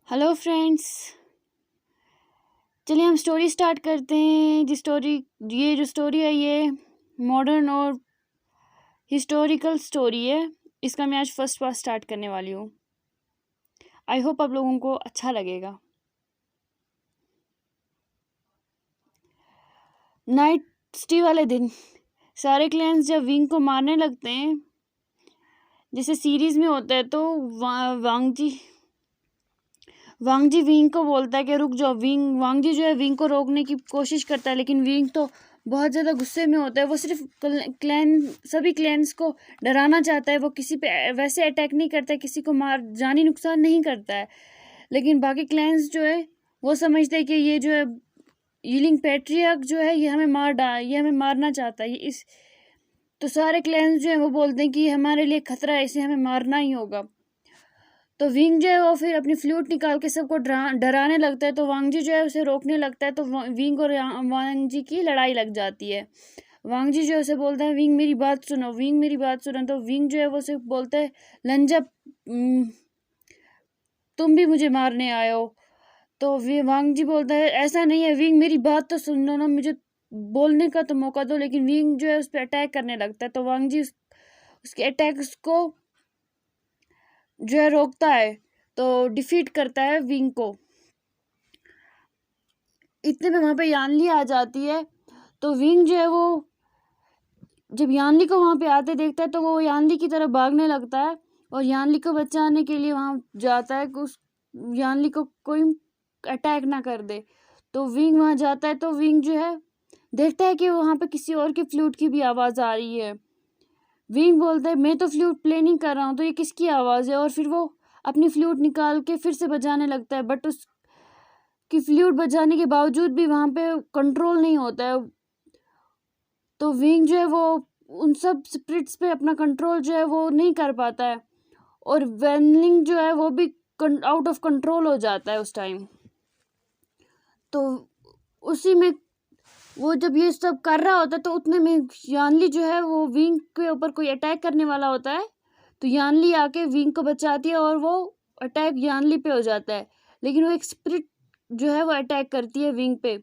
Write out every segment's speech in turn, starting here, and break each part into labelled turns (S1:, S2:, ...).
S1: Hello friends. चलिए हम story start करते हैं। ये जो स्टोरी है ये मॉडर्न और हिस्टोरिकल स्टोरी है। इसका मैं आज फर्स्ट पार्ट स्टार्ट करने वाली हूँ। आई होप आप लोगों को अच्छा लगेगा। नाइट स्टे वाले दिन सारे क्लैंस जब विंग को मारने लगते हैं, जैसे सीरीज में होता है, तो वांग जी विंग को बोलता है कि रुक जाओ। वांग जी जो है विंग को रोकने की कोशिश करता है, लेकिन विंग तो बहुत ज़्यादा गुस्से में होता है। वो सिर्फ सभी क्लैंस को डराना चाहता है। वो किसी पे वैसे अटैक नहीं करता है, किसी को जानी नुकसान नहीं करता है। लेकिन बाकी क्लैंस जो है वो समझते हैं कि ये जो है यीलिंग पैट्रियार्क जो है ये हमें मारना चाहता है। तो सारे क्लैंस जो है वो बोलते हैं कि ये हमारे लिए खतरा है, इसे हमें मारना ही होगा। तो विंग जो है वो फिर अपनी फ्लूट निकाल के सबको डराने लगता है। तो वांग जी जो है उसे रोकने लगता है। तो विंग और वांग जी की लड़ाई लग जाती है। वांग जी जो है उसे बोलता है विंग मेरी बात सुनो, विंग मेरी बात सुनो। तो विंग जो है वो उसे बोलता है लंजा तुम भी मुझे मारने आए हो। तो वांग जी बोलता है ऐसा नहीं है विंग, मेरी बात तो सुन लो ना, मुझे बोलने का तो मौका दो। लेकिन विंग जो है उस पर अटैक करने लगता है। तो वांग जी उसके अटैक्स को जो है रोकता है, तो डिफीट करता है विंग को। इतने में वहां पे यानली आ जाती है। तो विंग जो है वो जब यानली को वहां पे आते देखता है तो वो यानली की तरफ भागने लगता है और यानली को बचाने के लिए वहां जाता है कि उस यानली को कोई अटैक ना कर दे। तो विंग वहां जाता है। तो विंग जो है देखता है कि वहां पे किसी और की फ्लूट की भी आवाज आ रही है। विंग बोलता है मैं तो फ्लूट प्ले नहीं कर रहा हूँ, तो ये किसकी आवाज है। और फिर वो अपनी फ्लूट निकाल के फिर से बजाने लगता है, बट उसकी फ्लूट बजाने के बावजूद भी वहां पे कंट्रोल नहीं होता है। तो विंग जो है वो उन सब स्पिरिट्स पे अपना कंट्रोल जो है वो नहीं कर पाता है, और वेनलिंग जो है वो भी आउट ऑफ कंट्रोल हो जाता है उस टाइम। तो उसी में वो जब ये सब कर रहा होता है तो उतने में यानली जो है वो विंग के ऊपर कोई अटैक करने वाला होता है। तो यानली आके विंग को बचाती है और वो अटैक यानली पे हो जाता है। लेकिन वो एक स्पिरिट जो है वो अटैक करती है विंग पे,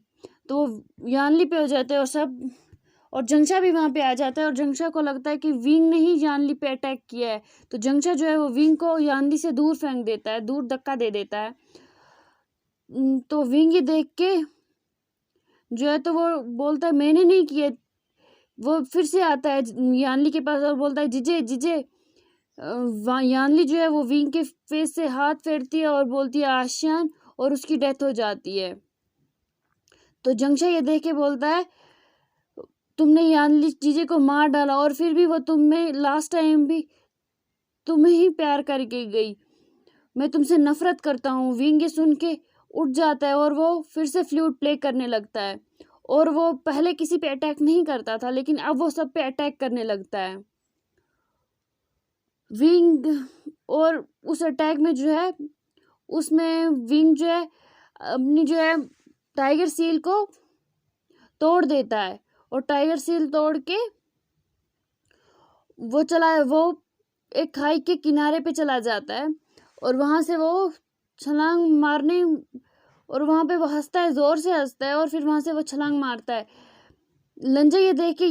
S1: तो वो यानली पे हो जाते हैं और जंगशा भी वहां पे आ जाता है। और जंगशा को लगता है कि विंग ने ही यानली पे अटैक किया है। तो जंगशा जो है वो विंग को यानली से दूर फेंक देता है, दूर धक्का दे देता है। तो विंग ये देख के जो है तो वो बोलता है मैंने नहीं किया। वो फिर से आता है यानली के पास और बोलता है जिजे जिजे। यानली जो है वो विंग के फेस से हाथ फेरती है और बोलती है आशियान, और उसकी डेथ हो जाती है। तो जंगशा ये देख के बोलता है तुमने यानली जीजे को मार डाला और फिर भी वो तुम्हें लास्ट टाइम भी तुम्हें ही प्यार करके गई। मैं तुमसे नफरत करता हूँ। विंग ये सुन के उठ जाता है और वो फिर से फ्लूट प्ले करने लगता है। और वो पहले किसी पे अटैक नहीं करता था, लेकिन अब वो सब पे अटैक करने लगता है विंग। और उस अटैक में जो है उसमें विंग जो है अपनी जो है टाइगर सील को तोड़ देता है। और टाइगर सील तोड़ के वो एक खाई के किनारे पे चला जाता है। और वहां से वो छलांग मारने, और वहां पे वो हंसता है, जोर से हंसता है, और फिर वहां से वो छलांग मारता है। लंजा ये देख के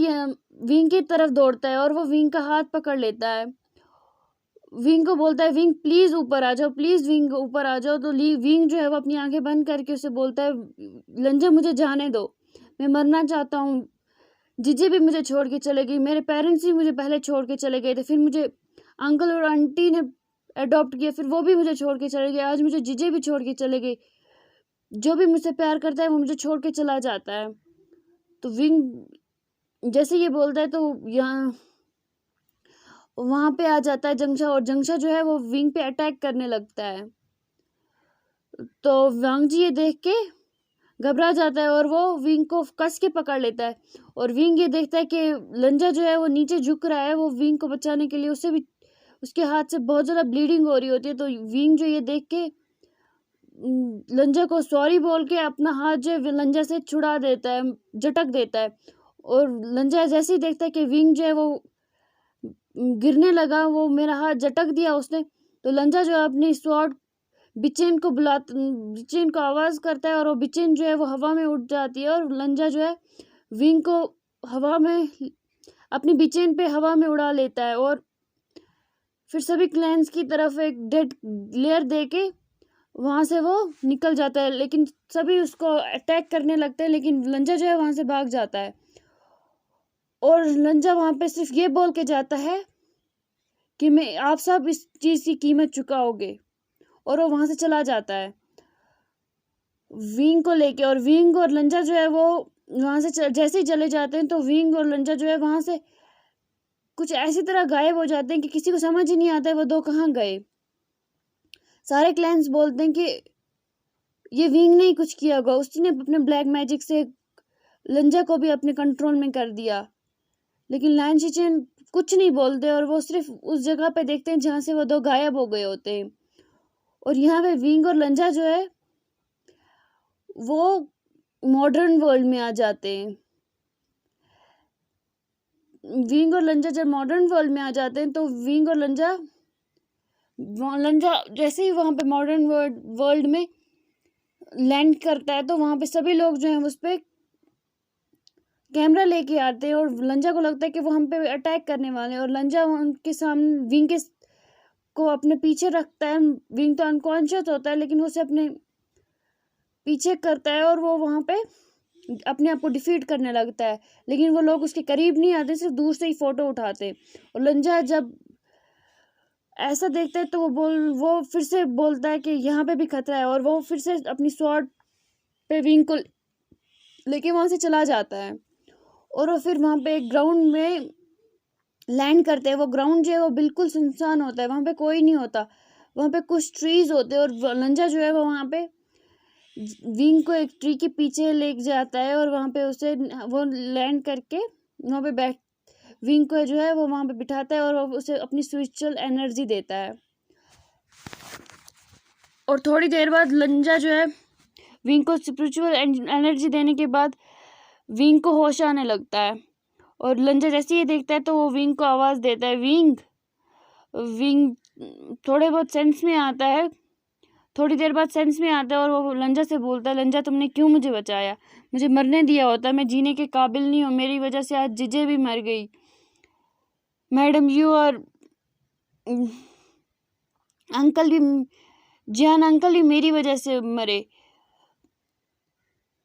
S1: विंग की तरफ दौड़ता है और वो विंग का हाथ पकड़ लेता है। विंग को बोलता है विंग प्लीज ऊपर आ जाओ, प्लीज विंग ऊपर आ जाओ। तो विंग जो है वो अपनी आंखें बंद करके उसे बोलता है लंजा मुझे जाने दो, मैं मरना चाहता हूँ। जीजे भी मुझे छोड़ के चले गई, मेरे पेरेंट्स भी मुझे पहले छोड़ के चले गए थे, फिर मुझे अंकल और आंटी ने अडॉप्ट किया, फिर वो भी मुझे छोड़ के चले गए, आज मुझे जीजे भी छोड़ के चले गए। जो भी मुझसे प्यार करता है वो मुझे छोड़ के चला जाता है। तो विंग जैसे ये बोलता है तो यहाँ वहां पे आ जाता है जंगशा, और जंगशा जो है वो विंग पे अटैक करने लगता है। तो वांग जी ये देख के घबरा जाता है और वो विंग को कस के पकड़ लेता है। और विंग ये देखता है कि लंजा जो है वो नीचे झुक रहा है, वो विंग को बचाने के लिए उससे भी उसके हाथ से बहुत ज़्यादा ब्लीडिंग हो रही होती है। तो विंग जो ये देख के लंजा को सॉरी बोल के अपना हाथ जो है लंजा से छुड़ा देता है, झटक देता है। और लंजा जैसे ही देखता है कि विंग जो है वो गिरने लगा, वो मेरा हाथ झटक दिया उसने, तो लंजा जो है अपनी स्वॉर्ड बिचेन को आवाज़ करता है और वो बिचेन जो है वो हवा में उड़ जाती है और लंजा जो है विंग को हवा में अपनी बिचेन पे हवा में उड़ा लेता है और फिर सभी क्लैंस की तरफ एक डेड लेयर दे के वहाँ से वो निकल जाता है, लेकिन सभी उसको अटैक करने लगते हैं, लेकिन लंजा जो है वहाँ से भाग जाता है और लंजा वहाँ पे सिर्फ ये बोल के जाता है कि मैं आप सब इस चीज़ की कीमत चुकाओगे, और वो वहाँ से चला जाता है विंग को लेके। और विंग और लंजा जो है वो वहाँ से जैसे ही चले जाते हैं तो विंग और लंजा जो है वहाँ से कुछ ऐसी तरह गायब हो जाते हैं कि किसी को समझ ही नहीं आता है वो दो कहाँ गए। सारे क्लैंस बोलते हैं कि ये विंग ने ही कुछ किया होगा, उसने अपने ब्लैक मैजिक से लंजा को भी अपने कंट्रोल में कर दिया। लेकिन लायन शिचिन कुछ नहीं बोलते और वो सिर्फ उस जगह पे देखते हैं जहाँ से वो दो गायब हो गए होते हैं। और यहाँ पे विंग और लंजा जो है वो मॉडर्न वर्ल्ड में आ जाते हैं। विंग और लंजा जब मॉडर्न वर्ल्ड में आ जाते हैं तो विंग और लंजा जैसे ही वहाँ पे मॉडर्न वर्ल्ड में लैंड करता है तो वहाँ पे सभी लोग जो हैं उस पर कैमरा लेके आते हैं और लंजा को लगता है कि वो हम पे अटैक करने वाले हैं और लंजा उनके सामने विंग को अपने पीछे रखता है। विंग तो अनकॉन्शियस होता है लेकिन वो उसे अपने पीछे करता है और वो वहाँ पे अपने आप को डिफीट करने लगता है, लेकिन वो लोग उसके करीब नहीं आते, सिर्फ दूर से ही फोटो उठाते। और लंजा जब ऐसा देखता है तो वो फिर से बोलता है कि यहाँ पे भी खतरा है और वो फिर से अपनी स्वॉर्ड पे विंग को लेके वहाँ से चला जाता है। और वो फिर वहाँ पे एक ग्राउंड में लैंड करते हैं। वो ग्राउंड जो है वो बिल्कुल सुनसान होता है, वहाँ पे कोई नहीं होता, वहाँ पे कुछ ट्रीज होते हैं और लंजा जो है वो वहाँ पे विंग को एक ट्री के पीछे ले जाता है और वहाँ पे उसे वो लैंड करके वहाँ पे विंग को जो है वो वहाँ पे बिठाता है और उसे अपनी स्पिरिचुअल एनर्जी देता है। और थोड़ी देर बाद लंजा जो है विंग को स्पिरिचुअल एनर्जी देने के बाद विंग को होश आने लगता है और लंजा जैसे ही देखता है तो वो विंग को आवाज़ देता है। विंग थोड़े बहुत सेंस में आता है, थोड़ी देर बाद सेंस में आता है और वो लंजा से बोलता है, लंजा तुमने क्यों मुझे बचाया, मुझे मरने दिया होता, मैं जीने के काबिल नहीं हूँ, मेरी वजह से आज जिजे भी मर गई। मैडम यू और अंकल भी, जियान अंकल भी मेरी वजह से मरे।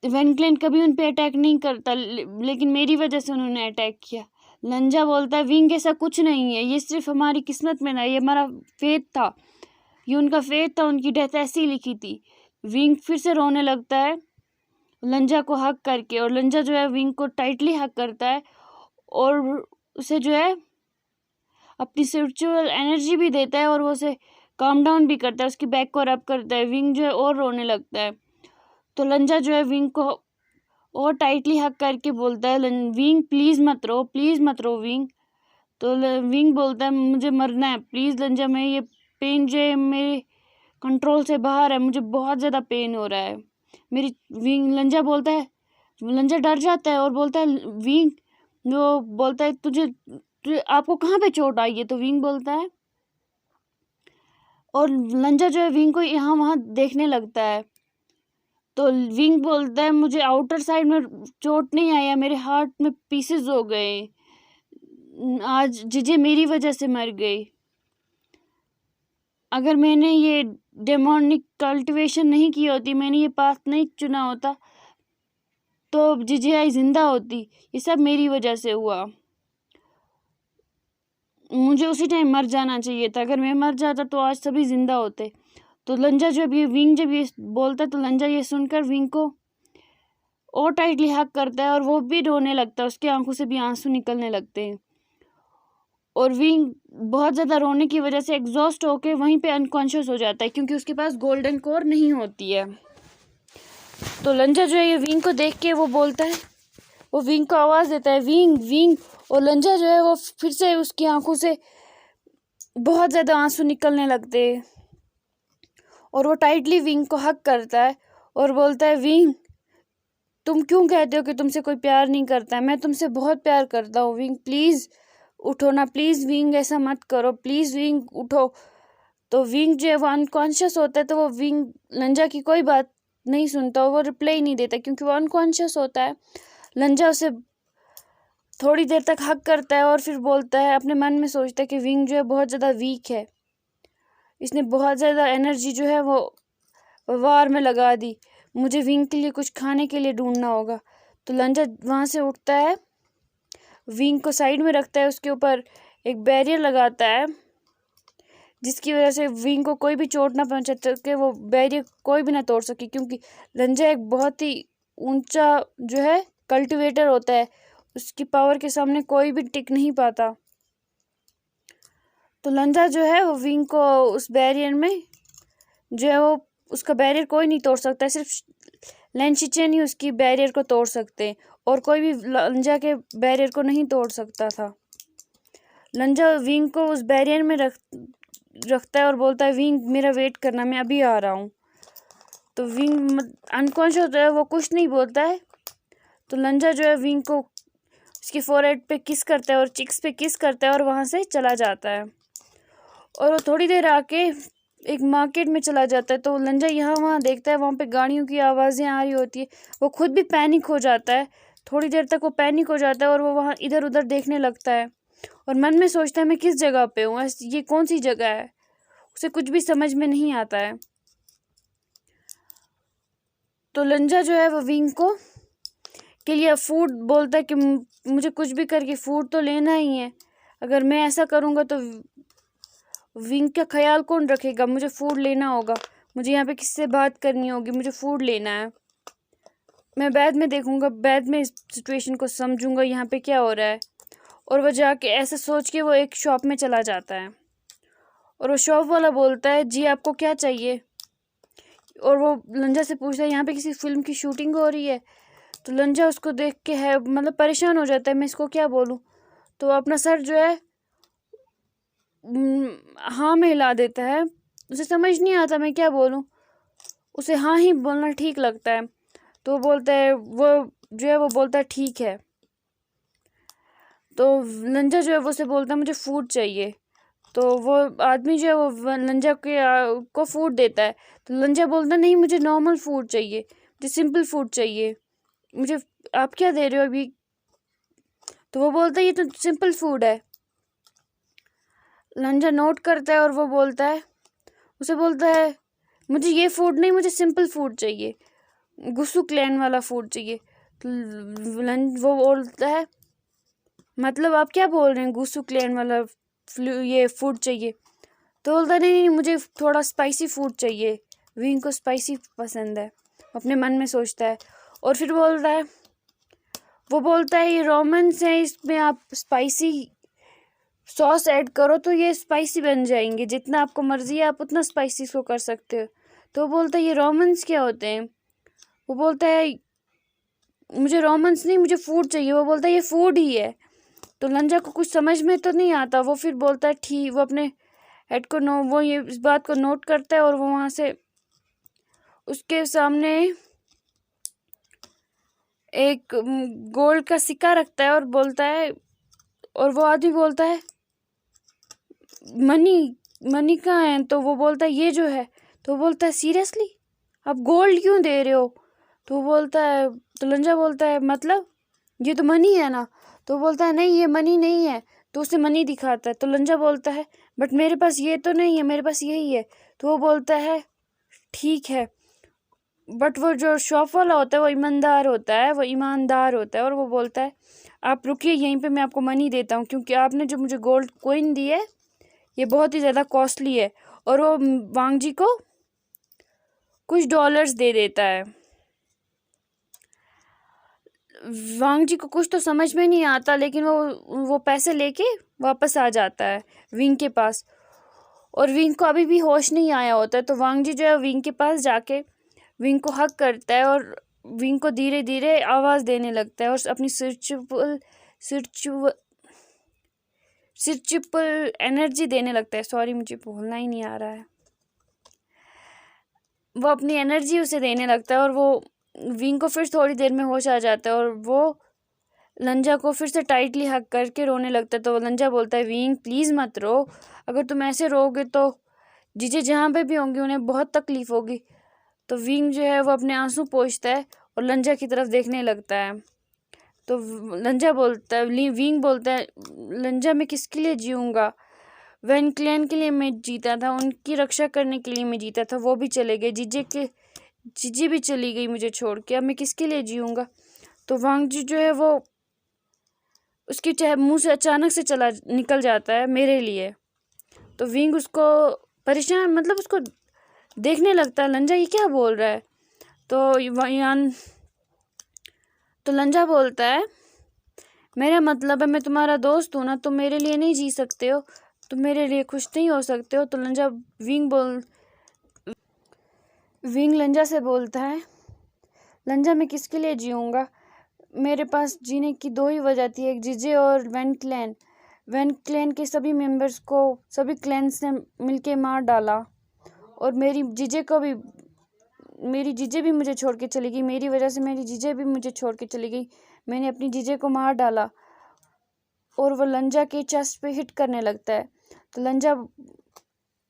S1: वैन क्लेन कभी उन पे अटैक नहीं करता लेकिन मेरी वजह से उन्होंने अटैक किया। लंजा बोलता है विंग ऐसा कुछ नहीं है, ये सिर्फ हमारी किस्मत में ना, ये हमारा फेथ था, ये उनका फेथ था, उनकी डेथ ऐसी लिखी थी। विंग फिर से रोने लगता है लंजा को हक करके और लंजा जो है विंग को टाइटली हक करता है और उसे जो है अपनी स्पिरिचुअल एनर्जी भी देता है और वो उसे काम डाउन भी करता है, उसकी बैक को रब करता है। विंग जो है और रोने लगता है तो लंजा जो है विंग को और टाइटली हक करके बोलता है विंग प्लीज़ मत रो, प्लीज़ मत रो विंग। तो विंग बोलता है मुझे मरना है, प्लीज़ लंजा, मैं ये पेन जो है मेरे कंट्रोल से बाहर है, मुझे बहुत ज़्यादा पेन हो रहा है मेरी। विंग लंजा बोलता है, लंजा डर जाता है और बोलता है विंग, वो बोलता है तुझे आपको कहाँ पे चोट आई है? तो विंग बोलता है और लंजा जो है विंग को यहाँ वहाँ देखने लगता है। तो विंग बोलता है मुझे आउटर साइड में चोट नहीं आया, मेरे हार्ट में पीसेस हो गए, आज जिजे मेरी वजह से मर गई। अगर मैंने ये डेमोनिक कल्टिवेशन नहीं की होती, मैंने ये पाथ नहीं चुना होता तो जिजे आई जिंदा होती, ये सब मेरी वजह से हुआ, मुझे उसी टाइम मर जाना चाहिए था, अगर मैं मर जाता तो आज सभी जिंदा होते। तो लंजा जब ये बोलता है तो लंजा ये सुनकर विंग को और टाइटली हक करता है और वो भी रोने लगता है, उसके आंखों से भी आंसू निकलने लगते हैं और विंग बहुत ज़्यादा रोने की वजह से एग्जॉस्ट होके वहीं पे अनकॉन्शियस हो जाता है क्योंकि उसके पास गोल्डन कोर नहीं होती है। तो लंजा जो है ये विंग को देख के वो बोलता है, वो विंग को आवाज़ देता है विंग विंग, और लंजा जो है वो फिर से उसकी आंखों से बहुत ज़्यादा आंसू निकलने लगते हैं और वो टाइटली विंग को हक करता है और बोलता है विंग तुम क्यों कहते हो कि तुमसे कोई प्यार नहीं करता है, मैं तुमसे बहुत प्यार करता हूँ विंग, प्लीज़ उठो ना, प्लीज़ विंग ऐसा मत करो, प्लीज़ विंग उठो, तो विंग जो है वो अनकॉन्शियस होता है, तो वो विंग लंजा की कोई बात नहीं सुनता, वो रिप्लाई नहीं देता क्योंकि वो अनकॉन्शियस होता है। लंजा उसे थोड़ी देर तक हक करता है और फिर बोलता है, अपने मन में सोचता है कि विंग जो है बहुत ज़्यादा वीक है, इसने बहुत ज़्यादा एनर्जी जो है वो वार में लगा दी, मुझे विंग के लिए कुछ खाने के लिए ढूंढना होगा। तो लंजा वहाँ से उठता है, विंग को साइड में रखता है, उसके ऊपर एक बैरियर लगाता है जिसकी वजह से विंग को कोई भी चोट ना पहुंचा सके, वो बैरियर कोई भी ना तोड़ सके, क्योंकि लंजा एक बहुत ही ऊंचा जो है कल्टीवेटर होता है, उसकी पावर के सामने कोई भी टिक नहीं पाता। तो लंजा जो है वो विंग को उस बैरियर में जो है वो उसका बैरियर कोई नहीं तोड़ सकता, सिर्फ लेंशिचेन ही उसकी बैरियर को तोड़ सकते हैं और कोई भी लंजा के बैरियर को नहीं तोड़ सकता था। लंजा विंग को उस बैरियर में रखता है और बोलता है, विंग मेरा वेट करना, मैं अभी आ रहा हूँ। तो विंग अनकॉन्शियस होता है, वो कुछ नहीं बोलता है। तो लंजा जो है विंग को उसकी फोरहेड पे किस करता है और चिक्स पे किस करता है और वहाँ से चला जाता है। और वो थोड़ी देर आके एक मार्केट में चला जाता है। तो लंजा यहाँ वहाँ देखता है, वहाँ पे गाड़ियों की आवाज़ें आ रही होती है, वो खुद भी पैनिक हो जाता है। थोड़ी देर तक वो पैनिक हो जाता है और वो वहाँ इधर उधर देखने लगता है और मन में सोचता है, मैं किस जगह पे हूँ, ये कौन सी जगह है, उसे कुछ भी समझ में नहीं आता है। तो लंजा जो है वो विंग को के लिए फूड बोलता है कि मुझे कुछ भी करके फूड तो लेना ही है, अगर मैं ऐसा करूँगा तो विंग का ख्याल कौन रखेगा, मुझे फूड लेना होगा, मुझे यहाँ पे किससे बात करनी होगी, मुझे फूड लेना है, मैं बाद में देखूँगा, बाद में इस सिचुएशन को समझूंगा यहाँ पे क्या हो रहा है। और वह जाके ऐसा सोच के वो एक शॉप में चला जाता है और वो शॉप वाला बोलता है, जी आपको क्या चाहिए। और वो लंजा से पूछता है, यहाँ पे किसी फिल्म की शूटिंग हो रही है। तो लंजा उसको देख के है मतलब परेशान हो जाता है, मैं इसको क्या बोलूँ। तो अपना सर जो है हाँ में हिला देता है, उसे समझ नहीं आता मैं क्या बोलूँ, उसे हाँ ही बोलना ठीक लगता है। तो बोलता है, वो जो है वो बोलता है ठीक है। तो लंजा जो है वो उसे बोलता है, मुझे फूड चाहिए। तो वो आदमी जो है वो लंजा के को फूड देता है। तो लंजा बोलता है, नहीं मुझे नॉर्मल फूड चाहिए, मुझे सिंपल फूड चाहिए, मुझे आप क्या दे रहे हो अभी। तो वो बोलता है, ये तो सिंपल फूड है। लंजा नोट करता है और वो बोलता है, उसे बोलता है, मुझे ये फूड नहीं, मुझे सिंपल फूड चाहिए, गुस्सू क्लैन वाला फूड चाहिए। तो वो बोलता है, मतलब आप क्या बोल रहे हैं, गुस्सू क्लैन वाला ये फूड चाहिए। तो बोलता है, नहीं मुझे थोड़ा स्पाइसी फूड चाहिए, विंग को स्पाइसी पसंद है, अपने मन में सोचता है। और फिर वो बोलता है ये रोमन्स है, इसमें आप स्पाइसी सॉस ऐड करो तो ये स्पाइसी बन जाएंगे, जितना आपको मर्जी है आप उतना स्पाइसी इसको कर सकते हो। तो वो बोलता है, ये रोमन्स क्या होते हैं। वो बोलता है, मुझे रोमन्स नहीं, मुझे फूड चाहिए। वो बोलता है, ये फूड ही है। तो लंजा को कुछ समझ में तो नहीं आता, वो फिर बोलता है ठीक, वो अपने हेड को वो ये इस बात को नोट करता है और वो वहाँ से उसके सामने एक गोल्ड का सिक्का रखता है और बोलता है, और वो आदमी बोलता है, मनी कहाँ है। तो वो बोलता है, ये जो है। तो वो बोलता है, सीरियसली आप गोल्ड क्यों दे रहे हो। तो वो बोलता है, तो लंजा बोलता है, मतलब ये तो मनी है ना। तो वो बोलता है, नहीं ये मनी नहीं है। तो उसे मनी दिखाता है। तो लंजा बोलता है, बट मेरे पास ये तो नहीं है, मेरे पास यही है। तो वो बोलता है, ठीक है, बट वो जो शॉप वाला होता है वो ईमानदार होता है और वो बोलता है, आप रुकिए यहीं पे, मैं आपको मनी देता हूँ, क्योंकि आपने जो मुझे गोल्ड कॉइन दी है ये बहुत ही ज़्यादा कॉस्टली है। और वो वांग जी को कुछ डॉलर्स दे देता है। वांग जी को कुछ तो समझ में नहीं आता, लेकिन वो पैसे लेके वापस आ जाता है विंग के पास। और विंग को अभी भी होश नहीं आया होता है। तो वांग जी जो है विंग के पास जाके विंग को हक करता है और विंग को धीरे धीरे आवाज़ देने लगता है और अपनी स्पिरिचुअल एनर्जी देने लगता है। सॉरी, मुझे बोलना ही नहीं आ रहा है। वो अपनी एनर्जी उसे देने लगता है और वो विंग को फिर थोड़ी देर में होश आ जाता है और वो लंजा को फिर से टाइटली हक करके रोने लगता है। तो लंजा बोलता है, विंग प्लीज़ मत रो, अगर तुम ऐसे रोगे तो जीजे जहाँ पे भी होंगे उन्हें बहुत तकलीफ होगी। तो विंग जो है वो अपने आंसू पोंछता है और लंजा की तरफ देखने लगता है। तो लंजा बोलता है, विंग बोलता है, लंजा मैं किसके लिए जीऊँगा? वैन क्लैन के लिए मैं जीता था, उनकी रक्षा करने के लिए मैं जीता था, वो भी चले गए। जीजे भी चली गई मुझे छोड़ के, अब मैं किसके लिए जीऊँगा? तो वांग जी जो है वो उसकी मुंह से अचानक से निकल जाता है मेरे लिए। तो विंग उसको परेशान, मतलब उसको देखने लगता है, लंजा ये क्या बोल रहा है? तो लंजा बोलता है, मेरा मतलब है मैं तुम्हारा दोस्त हूँ ना, तुम मेरे लिए नहीं जी सकते हो, तुम मेरे लिए खुश नहीं हो सकते हो। तो विंग लंजा से बोलता है, लंजा मैं किसके लिए जीऊँगा? मेरे पास जीने की दो ही वजह थी, एक जीजे और वैन क्लैन के सभी मेंबर्स को सभी क्लैन्स ने मिलके मार डाला, और मेरी जीजे भी मुझे छोड़ के चली गई, मेरी वजह से मेरी जीजे भी मुझे छोड़ के चली गई। मैंने अपनी जीजे को मार डाला। और वो लंजा के चेस्ट पे हिट करने लगता है। तो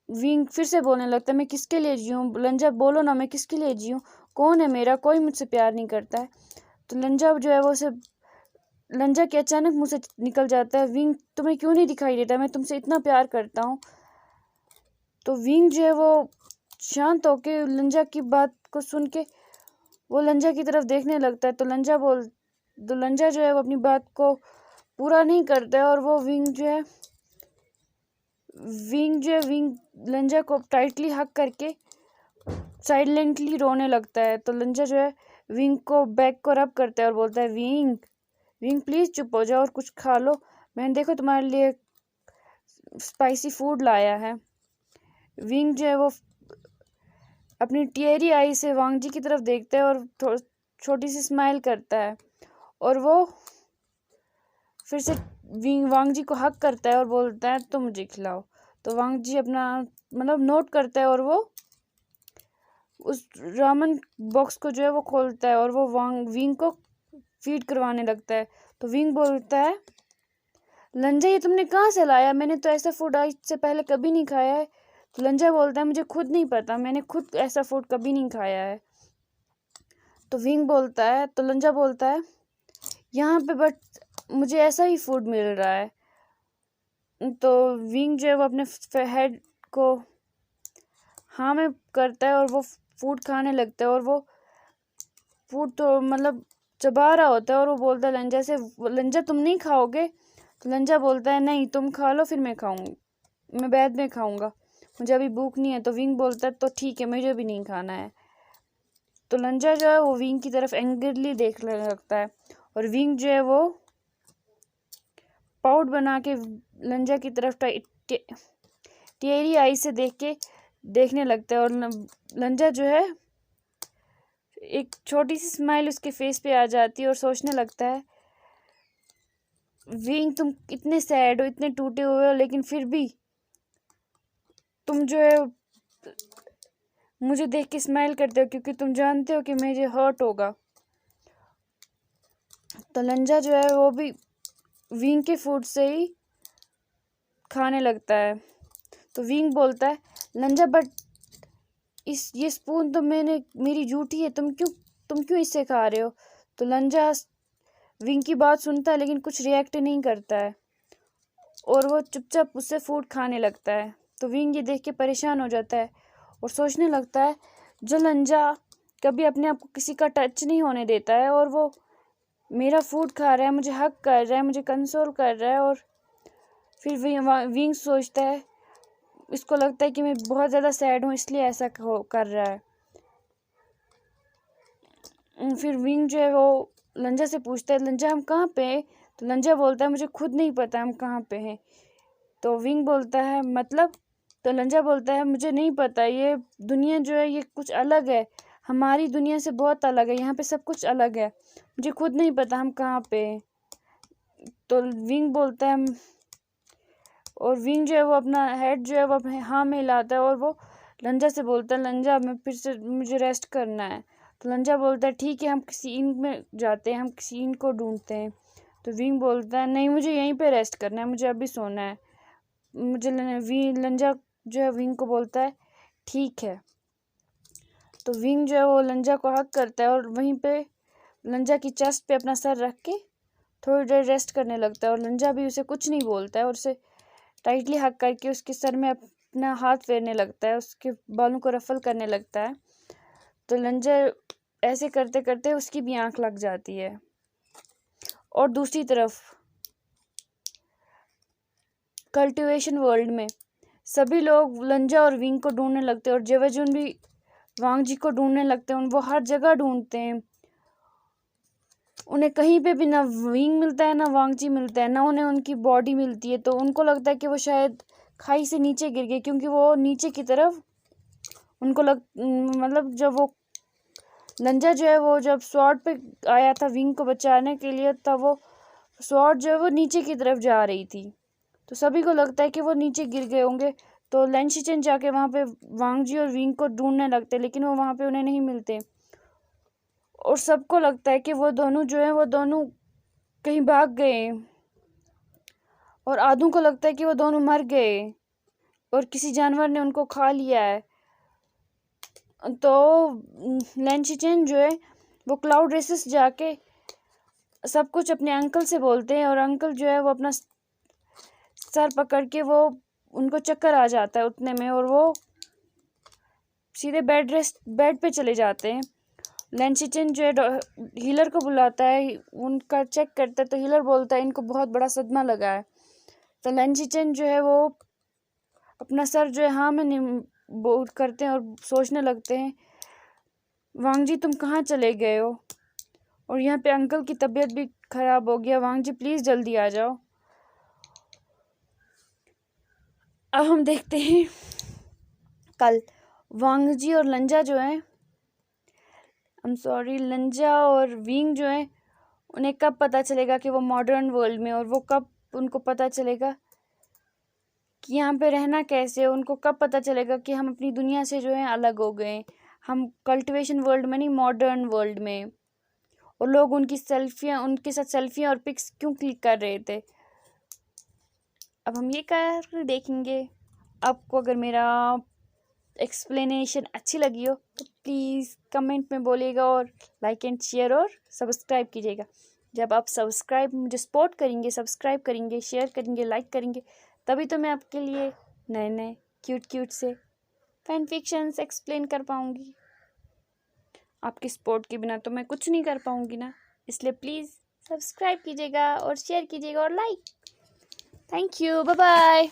S1: विंग फिर से बोलने लगता है, मैं किसके लिए जीऊँ? लंजा बोलो ना, मैं किसके लिए जीऊँ? कौन है मेरा? कोई मुझसे प्यार नहीं करता है। तो लंजा जो है वो लंजा के अचानक मुंह से निकल जाता है, विंग तुम्हें क्यों नहीं दिखाई देता? मैं तुमसे इतना प्यार करता हूँ। तो विंग जो है वो शांत होके लंजा की बात को सुन के वो लंजा की तरफ देखने लगता है। तो लंजा जो है वो अपनी बात को पूरा नहीं करता है, और वो विंग लंजा को टाइटली हक करके साइलेंटली रोने लगता है। तो लंजा जो है विंग को बैक को रब करता है और बोलता है, विंग प्लीज चुप हो जाओ और कुछ खा लो, मैंने देखो तुम्हारे लिए स्पाइसी फूड लाया है। विंग जो है वो अपनी टियरी आई से वांग जी की तरफ देखता है और छोटी सी स्माइल करता है, और वो फिर से वांग जी को हक करता है और बोलता है, तो मुझे खिलाओ। तो वांग जी अपना मतलब नोट करता है और वो उस रामन बॉक्स को जो है वो खोलता है और वो विंग को फीड करवाने लगता है। तो विंग बोलता है, लंजा ये तुमने कहाँ से लाया? मैंने तो ऐसा फूड आज से पहले कभी नहीं खाया है। तो लंजा बोलता है, मुझे खुद नहीं पता, मैंने खुद ऐसा फूड कभी नहीं खाया है। तो लंजा बोलता है, यहाँ पे बट मुझे ऐसा ही फूड मिल रहा है। तो विंग जो है वो अपने हेड को हाँ में करता है और वो फूड खाने लगता है, और वो फूड तो मतलब चबा रहा होता है, और वो बोलता है लंजा से, लंजा तुम नहीं खाओगे? तो लंजा बोलता है, नहीं तुम खा लो, फिर मैं खाऊंगा, मैं बाद में खाऊंगा, मुझे अभी भूख नहीं है। तो विंग बोलता है, तो ठीक है, मुझे भी नहीं खाना है। तो लंजा जो है वो विंग की तरफ एंग्रली देखने लगता है, और विंग जो है वो पाउट बना के लंजा की तरफ टेरी आई से देखने लगता है, और लंजा जो है एक छोटी सी स्माइल उसके फेस पे आ जाती है और सोचने लगता है, विंग तुम इतने सैड हो, इतने टूटे हुए हो, लेकिन फिर भी तुम जो है मुझे देख के स्माइल करते हो, क्योंकि तुम जानते हो कि मुझे हर्ट होगा। तो लंजा जो है वो भी विंग के फूड से ही खाने लगता है। तो विंग बोलता है, लंजा बट ये स्पून तो मेरी जूठी है, तुम क्यों इससे खा रहे हो? तो लंजा विंग की बात सुनता है लेकिन कुछ रिएक्ट नहीं करता है, और वो चुपचाप उससे फूड खाने लगता है। तो विंग ये देख के परेशान हो जाता है और सोचने लगता है, जो लंजा कभी अपने आप को किसी का टच नहीं होने देता है, और वो मेरा फूड खा रहा है, मुझे हक कर रहा है, मुझे कंसोल कर रहा है, और फिर विंग सोचता है, इसको लगता है कि मैं बहुत ज़्यादा सैड हूँ इसलिए ऐसा कर रहा है। फिर विंग जो है वो लंजा से पूछता है, लंजा हम कहाँ पे हैं? तो लंजा बोलता है, मुझे खुद नहीं पता हम कहाँ पे हैं। तो विंग बोलता है, मतलब? तो लंजा बोलता है, मुझे नहीं पता, ये दुनिया जो है ये कुछ अलग है, हमारी दुनिया से बहुत अलग है, यहाँ पे सब कुछ अलग है, मुझे खुद नहीं पता हम कहाँ पे हैं। तो विंग बोलता है, और विंग जो है वो अपना हेड जो है वो अपने हाँ में हिलाता है, और वो लंजा से बोलता है, लंजा मैं फिर से मुझे रेस्ट करना है। तो लंजा बोलता है, ठीक है, हम किसी इन में जाते हैं, हम किसी इन को ढूंढते हैं। तो विंग बोलता है, नहीं मुझे यहीं पे रेस्ट करना है, मुझे अभी सोना है। लंजा जो है विंग को बोलता है ठीक है। तो विंग जो है वो लंजा को हक करता है और वहीं पे लंजा की चेस्ट पे अपना सर रख के थोड़ी देर रेस्ट करने लगता है और लंजा भी उसे कुछ नहीं बोलता है और उसे टाइटली हक करके उसके सर में अपना हाथ फेरने लगता है, उसके बालों को रफल करने लगता है। तो लंजा ऐसे करते करते उसकी भी आंख लग जाती है। और दूसरी तरफ कल्टीवेशन वर्ल्ड में सभी लोग लंजा और विंग को ढूंढने लगते हैं और जेवाजुन भी वांग जी को ढूंढने लगते हैं। वो हर जगह ढूंढते हैं, उन्हें कहीं पे भी ना विंग मिलता है ना वांग जी मिलता है, ना उन्हें उनकी बॉडी मिलती है। तो उनको लगता है कि वो शायद खाई से नीचे गिर गए, क्योंकि वो नीचे की तरफ उनको मतलब जब वो लंजा जो है वो जब स्वॉर्ड पे आया था विंग को बचाने के लिए, तब वो स्वॉर्ड जो है वो नीचे की तरफ जा रही थी। तो सभी को लगता है कि वो नीचे गिर गए होंगे। तो लैन शिचेन जाके वहाँ पे वांग जी और विंग को ढूंढने लगते, लेकिन वो वहाँ पे उन्हें नहीं मिलते। और सबको लगता है कि वो दोनों जो है वो दोनों कहीं भाग गए और आधों को लगता है कि वो दोनों मर गए और किसी जानवर ने उनको खा लिया है। तो लैन शिचेन जो है वो क्लाउड रेसेस जाके सब कुछ अपने अंकल से बोलते हैं और अंकल जो है वो अपना सर पकड़ के वो उनको चक्कर आ जाता है उतने में और वो सीधे बेड पे चले जाते हैं। लैन शिचेन जो है हीलर को बुलाता है, उनका चेक करता है। तो हीलर बोलता है इनको बहुत बड़ा सदमा लगा है। तो लैन शिचेन जो है वो अपना सर जो है हाँ में बोल करते हैं और सोचने लगते हैं वांग जी तुम कहाँ चले गए हो, और यहाँ पे अंकल की तबीयत भी खराब हो गया, वांग जी प्लीज़ जल्दी आ जाओ। अब हम देखते हैं कल वांग जी और लंजा जो है लंजा और विंग जो है उन्हें कब पता चलेगा कि वो मॉडर्न वर्ल्ड में, और वो कब उनको पता चलेगा कि यहाँ पे रहना कैसे है। उनको कब पता चलेगा कि हम अपनी दुनिया से जो है अलग हो गए, हम कल्टीवेशन वर्ल्ड में नहीं मॉडर्न वर्ल्ड में। और लोग उनकी सेल्फियाँ उनके साथ सेल्फियाँ और पिक्स क्यों क्लिक कर रहे थे, अब हम ये कर देखेंगे। आपको अगर मेरा एक्सप्लेनेशन अच्छी लगी हो तो प्लीज़ कमेंट में बोलिएगा और लाइक एंड शेयर और सब्सक्राइब कीजिएगा। जब आप मुझे सपोर्ट करेंगे, सब्सक्राइब करेंगे, शेयर करेंगे, लाइक करेंगे, तभी तो मैं आपके लिए नए नए क्यूट से फैन फिक्शंस एक्सप्लेन कर पाऊँगी। आपके सपोर्ट के बिना तो मैं कुछ नहीं कर पाऊँगी ना, इसलिए प्लीज़ सब्सक्राइब कीजिएगा और शेयर कीजिएगा और like. Thank you, bye bye.